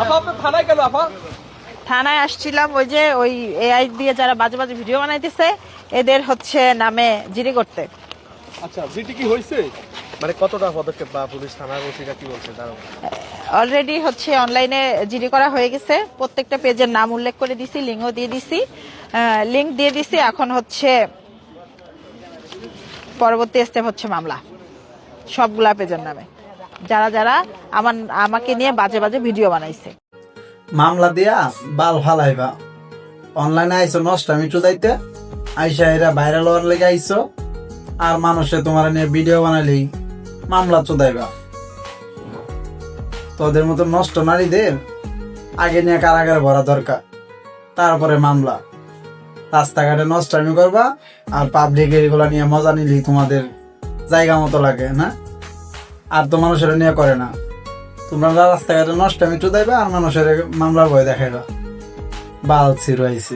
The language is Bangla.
আপা আপনি থানায় কেন আপা? থানায় আসছিলাম ওই যে ওই এআই দিয়ে যারা বাজে বাজে ভিডিও বানাইতেছে এদের হচ্ছে নামে জিডি করতে। আচ্ছা, জিটি কি হয়েছে? মানে কতটা পদক্ষেপ বা পুলিশ থানার ওসিরা কি বলছে তারা? অলরেডি হচ্ছে অনলাইনে জিডি করা হয়ে গেছে, প্রত্যেকটা পেজের নাম উল্লেখ করে দিছি, লিঙ্কও দিয়ে দিছি, লিঙ্ক দিয়ে দিছি। এখন হচ্ছে পরবর্তী স্টেপ হচ্ছে মামলা সবগুলা পেজের নামে যারা যারা আমাকে নিয়ে বাজে বাজে ভিডিও বানাইছে। মামলা দিয়া বাল ফালাইবা। অনলাইনে আইসো নষ্টামি চুদাইতে, আইসা এরা ভাইরাল হওয়ার লেগে আইসো, আর মানুষে তোমার নিয়ে ভিডিও বানাইলেই মামলা চুদাইবা। তোদের মতো নষ্ট নারীদের আগে নিয়ে কারাগারে ভরা দরকার, তারপরে মামলা। রাস্তাঘাটে নষ্টামি করবা আর পাবলিক এগুলা নিয়ে মজা নিলেই তোমাদের জায়গা মতো লাগে না, আর তো মানুষের নিয়ে করে না। তোমরা রাস্তাঘাটে নষ্টামি চুদাইবা আর মানুষের মামলার ভয় দেখাইবা। বাল ছিড়াইছে।